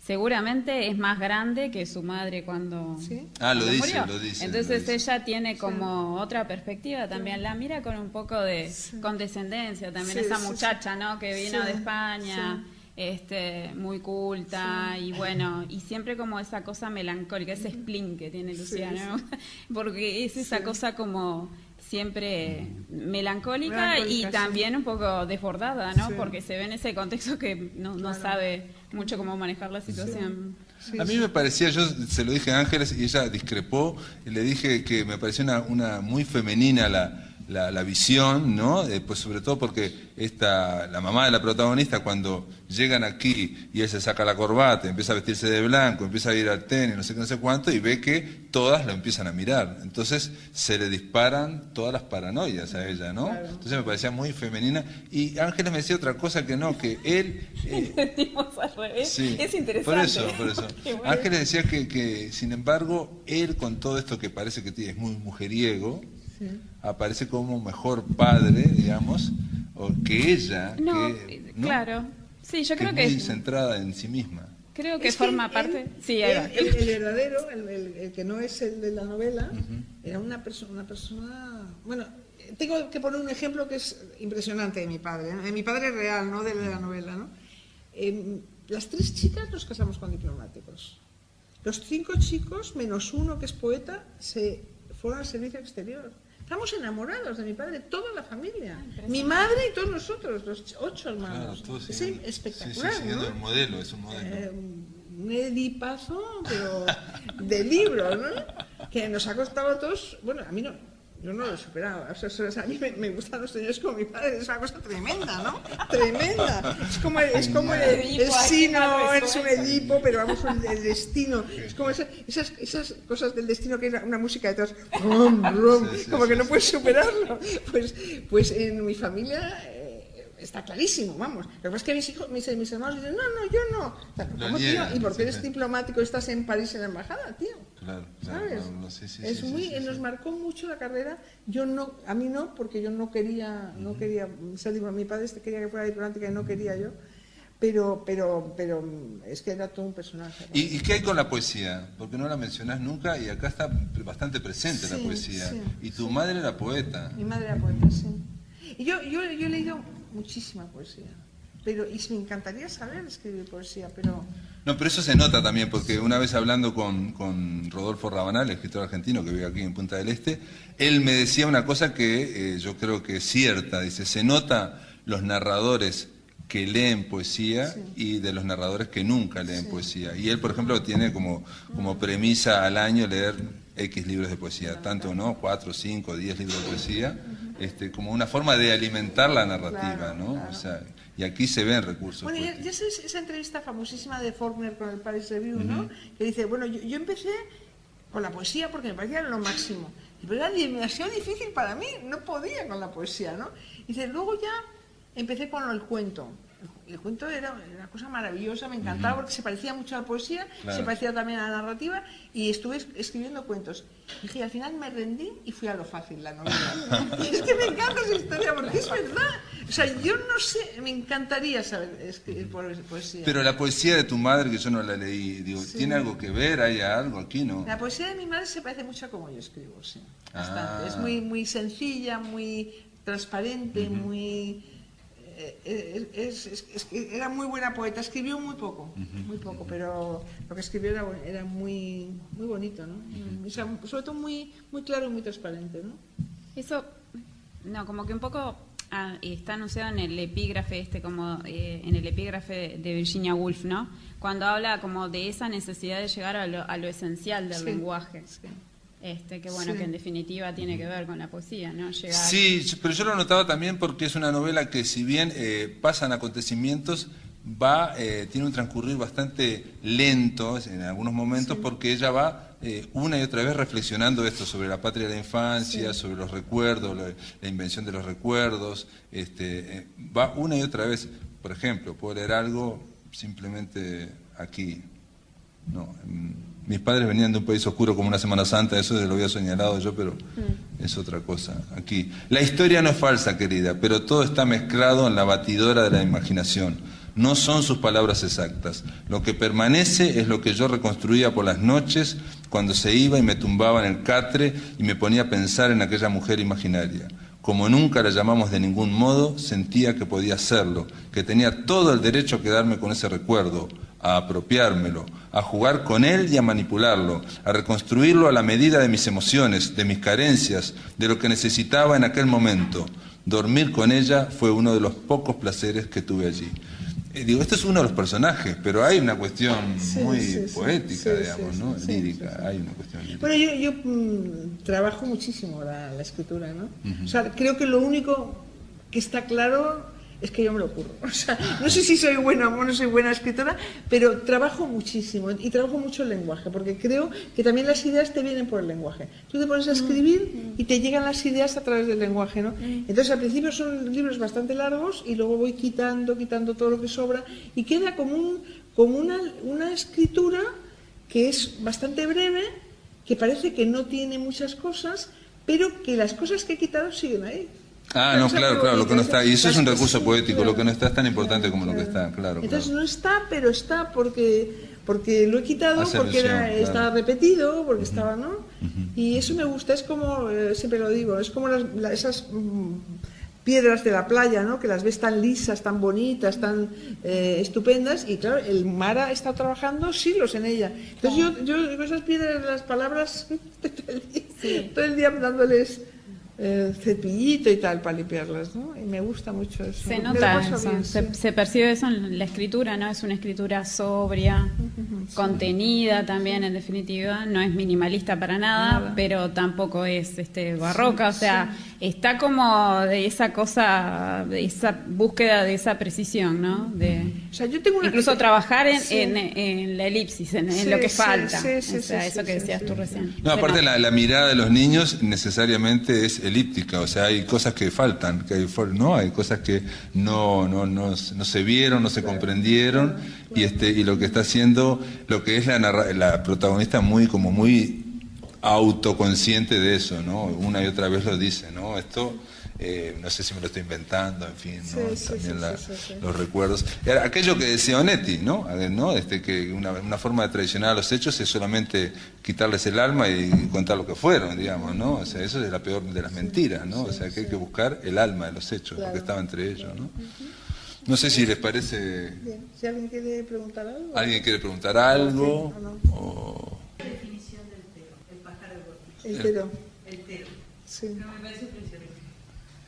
seguramente es más grande que su madre cuando, ¿Sí? Ah, lo cuando dice, murió. lo dice. Entonces lo dice. ella tiene como otra perspectiva también, la mira con un poco de condescendencia también, Sí, esa sí, muchacha, ¿no? Que vino Sí, de España. Muy culta y bueno, y siempre como esa cosa melancólica, ese spleen que tiene Luciana, ¿no? Porque es esa cosa como siempre melancólica y sí. también un poco desbordada, ¿no? Sí. Porque se ve en ese contexto que no sabe mucho cómo manejar la situación. Sí, A mí me parecía, yo se lo dije a Ángeles y ella discrepó, y le dije que me pareció una muy femenina la visión, ¿no? Pues sobre todo porque la mamá de la protagonista, cuando llegan aquí y él se saca la corbata, empieza a vestirse de blanco, empieza a ir al tenis, no sé qué, no sé cuánto, y ve que todas lo empiezan a mirar. Entonces se le disparan todas las paranoias a ella, ¿no? Claro. Entonces me parecía muy femenina. Y Ángeles me decía otra cosa que no, que él... Entendimos al revés. Sí, Es interesante. por eso. Qué bueno. Ángeles decía que, sin embargo, él con todo esto que parece que es muy mujeriego, aparece como mejor padre, digamos, o que ella, No, ¿no? claro. Sí, yo que creo es que muy centrada en sí misma. creo que Es que forma él- parte. Sí, ahí va. el verdadero, el que no es el de la novela, era una persona... Bueno, tengo que poner un ejemplo que es impresionante de mi padre, ¿no? De mi padre real, no de la novela, ¿no? Las 3 chicas nos casamos con diplomáticos. Los 5 chicos, menos uno que es poeta, se fueron al servicio exterior. Estamos enamorados de mi padre, toda la familia. Mi madre y todos nosotros, los 8 hermanos. todos Es siguiendo- espectacular, sí, siguiendo ¿no? el modelo, es un modelo. Un edipazo, pero de libro, ¿no? Que nos ha costado a todos, bueno, a mí no, yo no lo he superado, o sea, a mí me gustan los señores como mi padre, es una cosa tremenda, ¿no? Tremenda. Es como el Edipo, aquí sino, mal es un resuelto. Edipo, pero vamos, el destino. Es como esas cosas del destino que hay una música detrás, rum, rum, Sí, sí, como sí, que no sí. puedes superarlo. Pues en mi familia... está clarísimo, vamos. Lo que pasa es que mis hermanos dicen, no, yo no. O sea, Lo ¿cómo, tío? niegan, ¿Y por qué sí, eres sí. diplomático y estás en París en la embajada, tío? Claro, ¿Sabes? sí, Es sí, muy, sí, sí, nos sí. marcó mucho la carrera. Yo no, a mí no, porque yo no quería ser diplomática. Mi padre quería que fuera diplomática y no quería yo. Pero es que era todo un personaje, ¿no? ¿Y qué hay con la poesía? Porque no la mencionás nunca y acá está bastante presente la Sí, poesía. sí, Y tu madre era poeta. Mi madre era poeta, sí. Y yo he leído muchísima poesía. Y me encantaría saber escribir poesía, pero... No, pero eso se nota también, porque una vez hablando con Rodolfo Rabanal, el escritor argentino que vive aquí en Punta del Este, él me decía una cosa que yo creo que es cierta. Dice, se nota los narradores que leen poesía Sí. y de los narradores que nunca leen Sí. poesía. Y él, por ejemplo, tiene como premisa al año leer X libros de poesía, tanto, ¿no? 4, 5, 10 libros de poesía, como una forma de alimentar la narrativa, Claro, ¿no? claro. O sea, y aquí se ven recursos. Bueno, ya poéticos. sabes esa entrevista famosísima de Faulkner con el Paris Review, ¿no? Que dice, bueno, yo empecé con la poesía porque me parecía lo máximo. Pero era demasiado difícil para mí, no podía con la poesía, ¿no? Dice, luego ya empecé con el cuento. El cuento era una cosa maravillosa, me encantaba porque se parecía mucho a la poesía, Claro. se parecía también a la narrativa y estuve escribiendo cuentos. Dije, al final me rendí y fui a lo fácil, la novela. Y es que me encanta esa historia porque es verdad. O sea, yo no sé, me encantaría saber escribir poesía. Pero la poesía de tu madre, que yo no la leí, digo, Sí. ¿tiene algo que ver? ¿Hay algo aquí, no? La poesía de mi madre se parece mucho a como yo escribo, sí. Bastante. Ah. Es muy sencilla, muy transparente, muy... era muy buena poeta, escribió muy poco, pero lo que escribió era muy bonito, ¿no? O sea, sobre todo muy claro y muy transparente, ¿no? Eso, no, como que un poco y está anunciado en el epígrafe en el epígrafe de Virginia Woolf, ¿no? Cuando habla como de esa necesidad de llegar a lo esencial del lenguaje. Sí. Que bueno, que en definitiva tiene que ver con la poesía, ¿no? Llegar... Sí, pero yo lo notaba también porque es una novela que, si bien pasan acontecimientos, tiene un transcurrir bastante lento en algunos momentos, porque ella va una y otra vez reflexionando esto sobre la patria de la infancia, sobre los recuerdos, la invención de los recuerdos, va una y otra vez. Por ejemplo, puedo leer algo simplemente aquí, no, mis padres venían de un país oscuro como una Semana Santa, eso lo había señalado yo, pero es otra cosa. Aquí, la historia no es falsa, querida, pero todo está mezclado en la batidora de la imaginación. No son sus palabras exactas. Lo que permanece es lo que yo reconstruía por las noches cuando se iba y me tumbaba en el catre y me ponía a pensar en aquella mujer imaginaria. Como nunca la llamamos de ningún modo, sentía que podía hacerlo, que tenía todo el derecho a quedarme con ese recuerdo, a apropiármelo, a jugar con él y a manipularlo, a reconstruirlo a la medida de mis emociones, de mis carencias, de lo que necesitaba en aquel momento. Dormir con ella fue uno de los pocos placeres que tuve allí. Este es uno de los personajes, pero hay una cuestión muy poética, digamos, ¿no? Lírica, hay una cuestión lírica. Bueno, yo trabajo muchísimo la escritura, ¿no? O sea, creo que lo único que está claro es que yo me lo ocurro. O sea, no sé si soy buena o no soy buena escritora, pero trabajo muchísimo y trabajo mucho el lenguaje, porque creo que también las ideas te vienen por el lenguaje. Tú te pones a escribir y te llegan las ideas a través del lenguaje, ¿no? Entonces al principio son libros bastante largos y luego voy quitando todo lo que sobra y queda como una escritura que es bastante breve, que parece que no tiene muchas cosas, pero que las cosas que he quitado siguen ahí. No, claro, lo que no está, y eso es un recurso poético, lo que no está es tan importante como lo que está, claro. Entonces no está, pero está porque lo he quitado, porque estaba repetido, porque estaba, ¿no? Y eso me gusta, es como, siempre lo digo, es como esas piedras de la playa, ¿no? Que las ves tan lisas, tan bonitas, tan estupendas, y claro, el mar ha estado trabajando siglos en ella. Entonces yo con esas piedras, las palabras, todo el día dándoles cepillito y tal para limpiarlas, ¿no? Y me gusta mucho eso. Se nota eso, se percibe eso en la escritura, ¿no? Es una escritura sobria, contenida también, en definitiva, no es minimalista para nada. Pero tampoco es barroca, o sea, está como de esa cosa, de esa búsqueda de esa precisión, ¿no? O sea, yo tengo incluso trabajar en la elipsis, en lo que falta, eso que decías tú recién. No, aparte la mirada de los niños necesariamente es elíptica, o sea, hay cosas que faltan, hay cosas que no se vieron, no se comprendieron, y lo que está haciendo, lo que es la protagonista muy autoconsciente de eso, ¿no? Una y otra vez lo dice, ¿no? Esto no sé si me lo estoy inventando, en fin, ¿no? También los recuerdos. Aquello que decía Onetti, ¿no? Que una forma de traicionar a los hechos es solamente quitarles el alma y contar lo que fueron, digamos, ¿no? O sea, eso es la peor de las mentiras, ¿no? O sea, que hay que buscar el alma de los hechos, lo que estaba entre ellos, ¿no? No sé si les parece... Bien. Si alguien quiere preguntar algo... ¿Alguien quiere preguntar algo? ¿Qué definición del tero? El pájaro gótico. El tero. El tero. Sí. No me parece impresionante.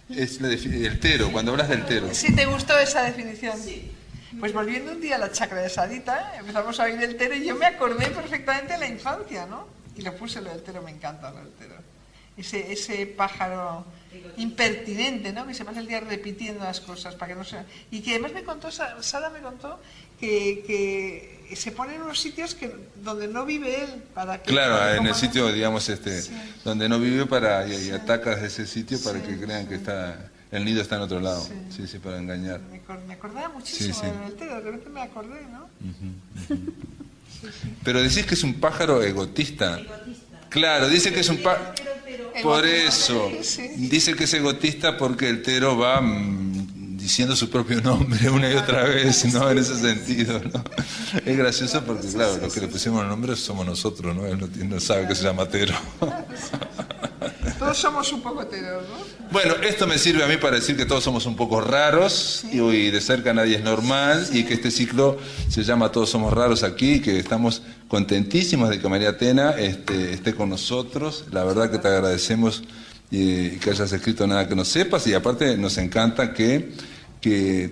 Es el tero, cuando hablas del tero. ¿Sí te gustó esa definición? Sí. Pues volviendo un día a la chacra de Sarita, empezamos a oír el tero y yo me acordé perfectamente de la infancia, ¿no? Y lo puse lo del tero, me encanta lo del tero. Ese pájaro impertinente, ¿no? Que se pasa el día repitiendo las cosas para que no se... Y que además Sara me contó que se pone en unos sitios donde no vive él para que... Claro, en el sitio, digamos, donde no vive y ataca desde ese sitio para que crean que el nido está en otro lado. Sí, para engañar. Me acordaba muchísimo del tero, de repente me acordé, ¿no? Pero decís que es un pájaro egotista. Claro, dice que es un pájaro... Por eso, dice que es egotista porque el tero va diciendo su propio nombre una y otra vez, ¿no? En ese sentido, ¿no? Es gracioso porque, claro, los que le pusimos el nombre somos nosotros, ¿no? Él no sabe que se llama tero. Todos somos un poco teros, ¿no? Bueno, esto me sirve a mí para decir que todos somos un poco raros y de cerca nadie es normal y que este ciclo se llama Todos somos raros aquí y que estamos contentísimos de que María Tena esté con nosotros. La verdad que te agradecemos y que hayas escrito Nada que no sepas, y aparte nos encanta que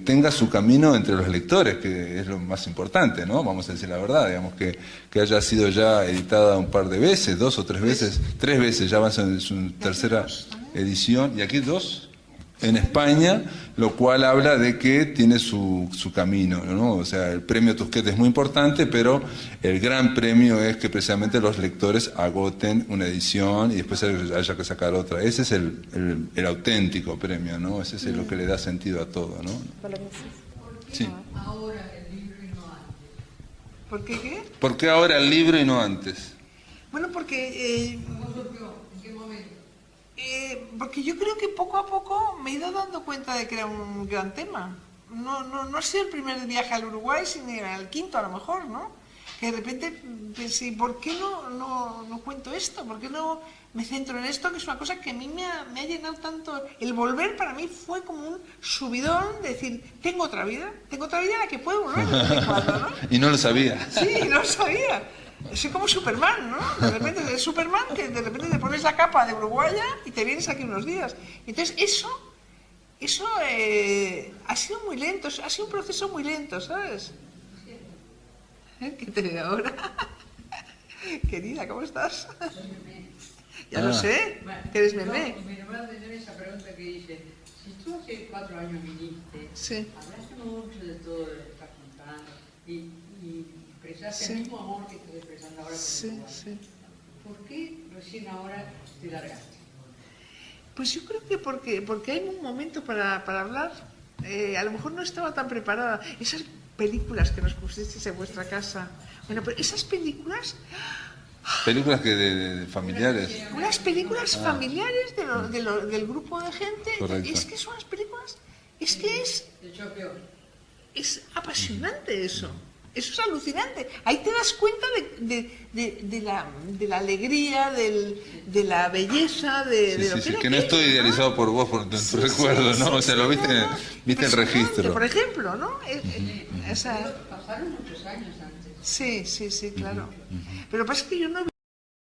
tenga su camino entre los lectores, que es lo más importante, ¿no? Vamos a decir la verdad, digamos, que haya sido ya editada un par de veces, 2 o 3 veces, 3 veces, ya va en su tercera edición, y aquí 2 en España, lo cual habla de que tiene su camino, ¿no? O sea, el premio Tusquets es muy importante, pero el gran premio es que precisamente los lectores agoten una edición y después haya que sacar otra. Ese es el auténtico premio, ¿no? Ese es lo que le da sentido a todo, ¿no? Sí. Ahora el libro y no antes. ¿Por qué qué? ¿Por qué ahora el libro y no antes? Bueno, porque ¿Cómo surgió? ¿En qué momento? porque yo creo que poco a poco me he ido dando cuenta de que era un gran tema. No ha sido el primer viaje al Uruguay, sino el quinto a lo mejor, ¿no? Que de repente pensé, ¿por qué no cuento esto? ¿Por qué no me centro en esto? Que es una cosa que a mí me ha llenado tanto. El volver para mí fue como un subidón de decir, tengo otra vida a la que puedo volver de vez en cuando, ¿no? Y no lo sabía. Sí, no lo sabía. Soy como Superman, ¿no? De repente es Superman que de repente te pones la capa de uruguaya y te vienes aquí unos días. Entonces eso ha sido muy lento, ha sido un proceso muy lento, ¿sabes? ¿Qué te veo ahora? Querida, ¿cómo estás? Ya lo sé, que eres bebé. No, me va a tener esa pregunta que dice, si tú hace 4 años viniste, Sí. hablaste mucho de todo lo que estás contando y expresaste Sí. el mismo amor que estás expresando ahora por Sí, Uruguay. sí. ¿Por qué recién ahora te largaste? Pues yo creo que porque hay un momento para hablar. A lo mejor no estaba tan preparada. Esas películas que nos pusisteis en vuestra casa. Bueno, pero esas películas, Películas que de familiares. unas películas familiares del grupo de gente. Correcto. Es que son unas películas, es que Te choqueó. es apasionante eso. Eso es alucinante. Ahí te das cuenta de la alegría, de la belleza, de lo que era que no estoy aquello, ¿no? idealizado por vos, por tu Sí, recuerdo, sí, ¿no? sí, O sea, sí, lo viste, no, no. viste el Impresionante, registro. Por ejemplo, ¿no? O sea, Pasaron muchos años antes. sí, claro. Pero lo que pasa es que yo no